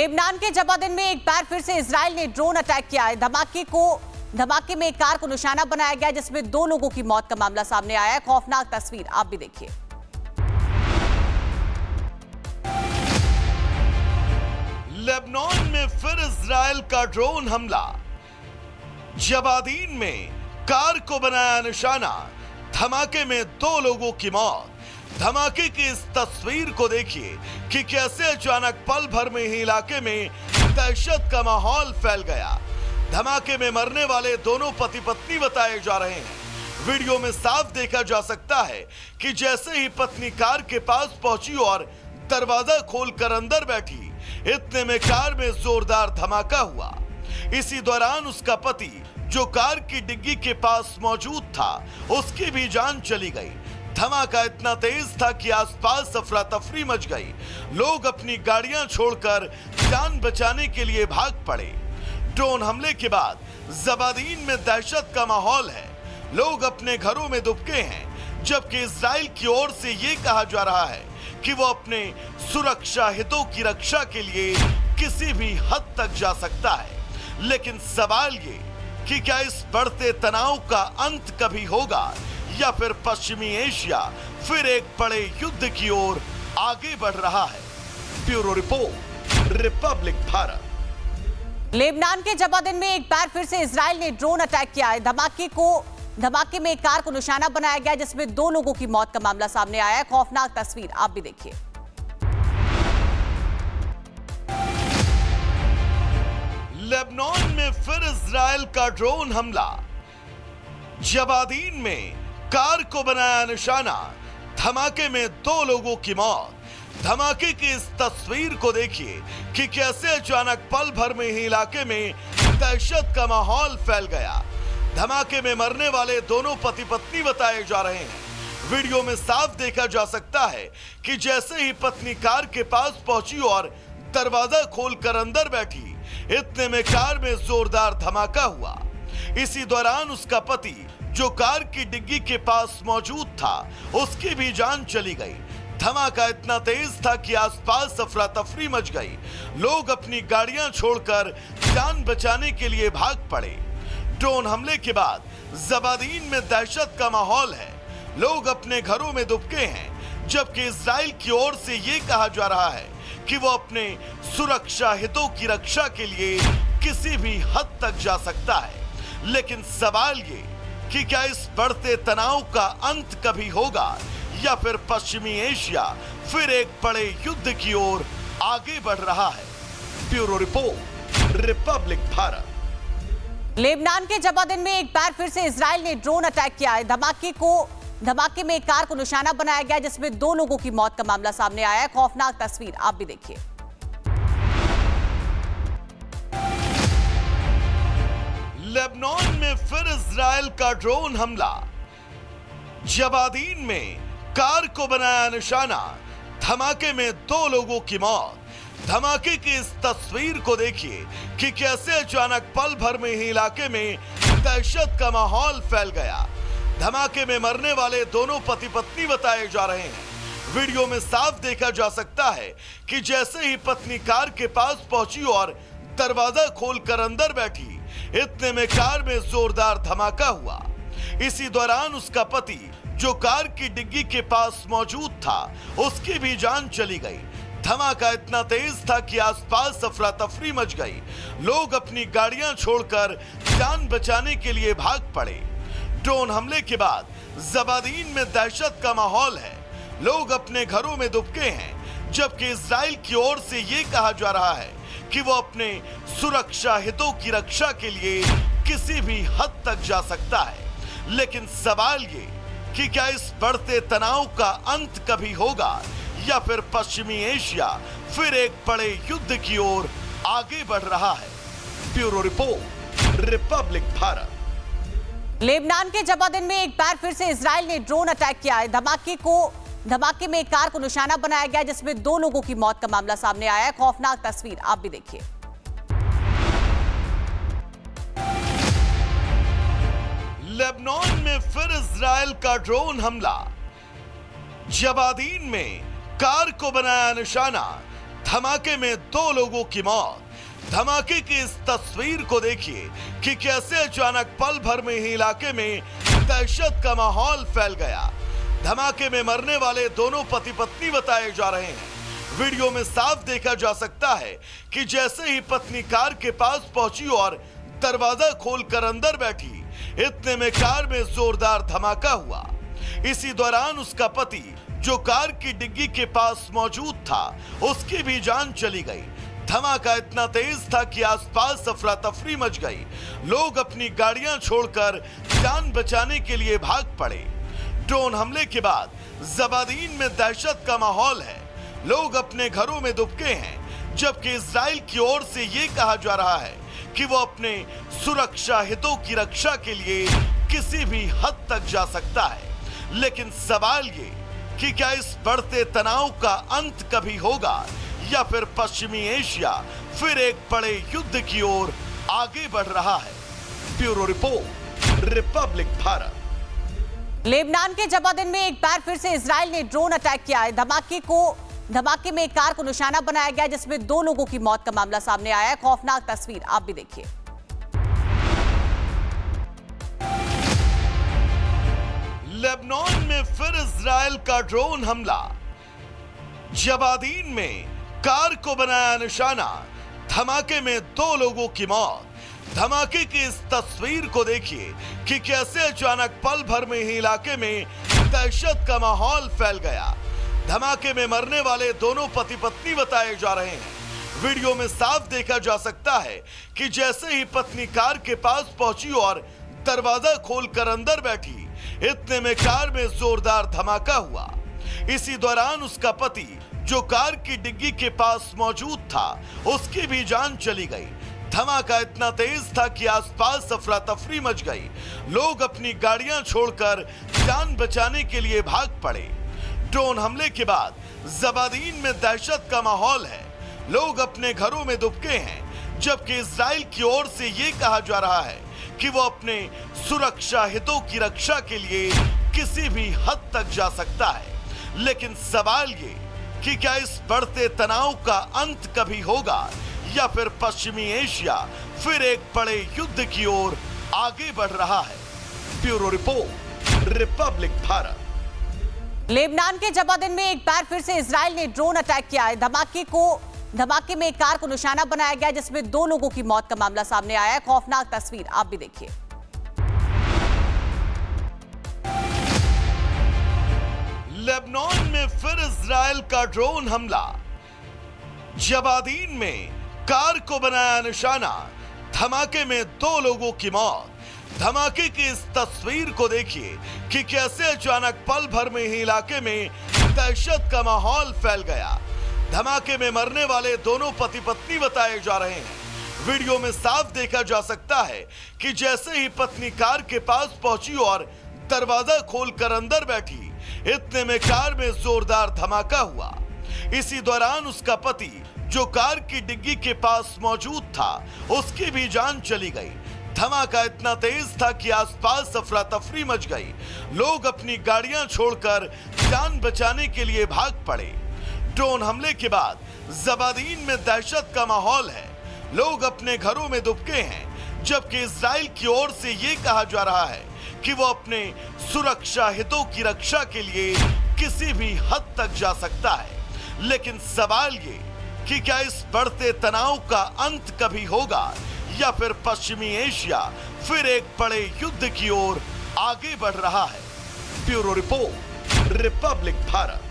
Lebanon के जबादिन में एक बार फिर से इजराइल ने ड्रोन अटैक किया है। धमाके में एक कार को निशाना बनाया गया, जिसमें 2 लोगों की मौत का मामला सामने आया है। खौफनाक तस्वीर आप भी देखिए। लेबनान में फिर इजराइल का ड्रोन हमला। जबादीन में कार को बनाया निशाना, धमाके में 2 लोगों की मौत। धमाके की इस तस्वीर को देखिए कि कैसे अचानक पल भर में ही इलाके में दहशत का माहौल फैल गया। धमाके में मरने वाले दोनों पति पत्नी बताए जा रहे हैं। वीडियो में साफ देखा जा सकता है कि जैसे ही पत्नी कार के पास पहुंची और दरवाजा खोलकर अंदर बैठी, इतने में कार में जोरदार धमाका हुआ। इसी दौरान उसका पति, जो कार की डिग्गी के पास मौजूद था, उसकी भी जान चली गई। धमाका इतना तेज था कि आसपास अफरा तफरी मच गई। लोग अपनी गाड़ियां छोड़कर जान बचाने के लिए भाग पड़े। ड्रोन हमले के बाद जबादीन में दहशत का माहौल है। लोग अपने घरों में दुबके हैं, जबकि इजराइल की ओर से ये कहा जा रहा है कि वो अपने सुरक्षा हितों की रक्षा के लिए किसी भी हद तक जा सकता है। लेकिन सवाल ये कि क्या इस बढ़ते तनाव का अंत कभी होगा, या फिर पश्चिमी एशिया फिर एक बड़े युद्ध की ओर आगे बढ़ रहा है। Bureau report, Republic Bharat. Lebanon के जबादिन में एक बार फिर से इजराइल ने ड्रोन अटैक किया है। धमाके में एक कार को निशाना बनाया गया, जिसमें 2 लोगों की मौत का मामला सामने आया है। खौफनाक तस्वीर आप भी देखिए। लेबनान में फिर इजराइल का ड्रोन हमला। जबादीन में कार को बनाया निशाना, धमाके में 2 लोगों की मौत। धमाके की इस तस्वीर को देखिए कि कैसे अचानक पल भर में ही इलाके में दहशत का माहौल फैल गया। धमाके में मरने वाले दोनों पति पत्नी बताए जा रहे हैं। वीडियो में साफ देखा जा सकता है कि जैसे ही पत्नी कार के पास पहुंची और दरवाजा खोलकर अंदर बैठी, इतने में कार में जोरदार धमाका हुआ। इसी दौरान उसका पति, जो कार की डिग्गी के पास मौजूद था, उसकी भी जान चली गई। धमाका इतना तेज था कि आसपास अफरा तफरी मच गई। लोग अपनी गाड़ियां छोड़कर जान बचाने के लिए भाग पड़े। ड्रोन हमले के बाद जबादीन में दहशत का माहौल है। लोग अपने घरों में दुबके हैं, जबकि इजराइल की ओर से ये कहा जा रहा है कि वो अपने सुरक्षा हितों की रक्षा के लिए किसी भी हद तक जा सकता है। लेकिन सवाल ये कि क्या इस बढ़ते तनाव का अंत कभी होगा, या फिर पश्चिमी एशिया फिर एक बड़े युद्ध की ओर आगे बढ़ रहा है। Bureau report, Republic Bharat. Lebanon के जबादिन में एक बार फिर से इजराइल ने ड्रोन अटैक किया है। धमाके में एक कार को निशाना बनाया गया, जिसमें 2 लोगों की मौत का मामला सामने आया है। खौफनाक तस्वीर आप भी देखिए। लेबनान में फिर इजराइल का ड्रोन हमला। जबादीन में कार को बनाया निशाना, धमाके में 2 लोगों की मौत। धमाके की इस तस्वीर को देखिए कि कैसे अचानक पल भर में ही इलाके में दहशत का माहौल फैल गया। धमाके में मरने वाले दोनों पति पत्नी बताए जा रहे हैं। वीडियो में साफ देखा जा सकता है कि जैसे ही पत्नी कार के पास पहुंची और दरवाजा खोलकर अंदर बैठी, इतने में कार में जोरदार धमाका हुआ। इसी दौरान उसका पति, जो कार की डिग्गी के पास मौजूद था, उसकी भी जान चली गई। धमाका इतना तेज था कि आसपास अफरा तफरी मच गई। लोग अपनी गाड़ियां छोड़कर जान बचाने के लिए भाग पड़े। ड्रोन हमले के बाद जबादीन में दहशत का माहौल है। लोग अपने घरों में दुबके हैं, जबकि इजराइल की ओर से ये कहा जा रहा है कि वो अपने सुरक्षा हितों की रक्षा के लिए किसी भी हद तक जा सकता है। लेकिन सवाल ये कि क्या इस बढ़ते तनाव का अंत कभी होगा, या फिर पश्चिमी एशिया फिर एक बड़े युद्ध की ओर आगे बढ़ रहा है। Bureau report, Republic Bharat. Lebanon के जबादिन में एक बार फिर से इजराइल ने ड्रोन अटैक किया है। धमाके में एक कार को निशाना बनाया गया, जिसमें 2 लोगों की मौत का मामला सामने आया है। खौफनाक तस्वीर आप भी देखिए। लेबनान में फिर इजराइल का ड्रोन हमला। जबादीन में कार को बनाया निशाना, धमाके में 2 लोगों की मौत। धमाके की इस तस्वीर को देखिए कि कैसे अचानक पल भर में ही इलाके में दहशत का माहौल फैल गया। धमाके में मरने वाले दोनों पति पत्नी बताए जा रहे हैं। वीडियो में साफ देखा जा सकता है कि जैसे ही पत्नी कार के पास पहुंची और दरवाजा खोलकर अंदर बैठी, इतने में कार में जोरदार धमाका हुआ। इसी दौरान उसका पति जो कार की डिग्गी के पास मौजूद था, उसकी भी जान चली गई। धमाका इतना तेज था कि आसपास अफरा तफरी मच गई। लोग अपनी गाड़ियां छोड़कर जान बचाने के लिए भाग पड़े। ड्रोन हमले के बाद जबादीन में दहशत का माहौल है। लोग अपने घरों में दुबके हैं, जबकि इजराइल की ओर से ये कहा जा रहा है कि वो अपने सुरक्षा हितों की रक्षा के लिए किसी भी हद तक जा सकता है। लेकिन सवाल ये कि क्या इस बढ़ते तनाव का अंत कभी होगा या फिर पश्चिमी एशिया फिर एक बड़े युद्ध की ओर आगे बढ़ रहा है। Bureau report, Republic Bharat. Lebanon के जबादन में एक बार फिर से इजराइल ने ड्रोन अटैक किया है। धमाके में एक कार को निशाना बनाया गया, जिसमें 2 लोगों की मौत का मामला सामने आया है। खौफनाक तस्वीर आप भी देखिए। लेबनान में फिर इजराइल का ड्रोन हमला। जबादीन में कार को बनाया निशाना। धमाके में 2 लोगों की मौत। धमाके की इस तस्वीर को देखिए कि कैसे अचानक पल भर में ही इलाके में दहशत का माहौल फैल गया। धमाके में मरने वाले दोनों पति पत्नी बताए जा रहे हैं। वीडियो में साफ देखा जा सकता है कि जैसे ही पत्नी कार के पास पहुंची और दरवाजा खोलकर अंदर बैठी, इतने में कार में जोरदार धमाका हुआ। इसी दौरान उसका पति जो कार की डिग्गी के पास मौजूद था, उसकी भी जान चली गई। धमाका इतना तेज था कि आसपास अफरा तफरी मच गई। लोग अपनी गाड़ियां छोड़कर जान बचाने के लिए भाग पड़े। ड्रोन हमले के बाद जबादीन में दहशत का माहौल है। लोग अपने घरों में दुबके हैं, जबकि इजराइल की ओर से ये कहा जा रहा है कि वो अपने सुरक्षा हितों की रक्षा के लिए किसी भी हद तक जा सकता है। लेकिन सवाल ये कि क्या इस बढ़ते तनाव का अंत कभी होगा या फिर पश्चिमी एशिया फिर एक बड़े युद्ध की ओर आगे बढ़ रहा है। Bureau report, Republic Bharat. Lebanon के जबादन में एक बार फिर से इजराइल ने ड्रोन अटैक किया है। धमाके में एक कार को निशाना बनाया गया, जिसमें 2 लोगों की मौत का मामला सामने आया है। खौफनाक तस्वीर आप भी देखिए। लेबनान में फिर इजराइल का ड्रोन हमला। जबादीन में कार को बनाया निशाना। धमाके में 2 लोगों की मौत। धमाके की इस तस्वीर को देखिए कि कैसे अचानक पल भर में ही इलाके में दहशत का माहौल फैल गया। धमाके में मरने वाले दोनों पति पत्नी बताए जा रहे हैं। वीडियो में साफ देखा जा सकता है कि जैसे ही पत्नी कार के पास पहुंची और दरवाजा खोलकर अंदर बैठी, इतने में कार में जोरदार धमाका हुआ। इसी दौरान उसका पति जो कार की डिग्गी के पास मौजूद था, उसकी भी जान चली गई। धमाका इतना तेज था कि आसपास अफरा तफरी मच गई। लोग अपनी गाड़ियां छोड़कर जान बचाने के लिए भाग पड़े। ड्रोन हमले के बाद जबादीन में दहशत का माहौल है। लोग अपने घरों में दुबके हैं, जबकि इजराइल की ओर से ये कहा जा रहा है कि वो अपने सुरक्षा हितों की रक्षा के लिए किसी भी हद तक जा सकता है। लेकिन सवाल ये कि क्या इस बढ़ते तनाव का अंत कभी होगा या फिर पश्चिमी एशिया फिर एक बड़े युद्ध की ओर आगे बढ़ रहा है। Bureau report, Republic Bharat.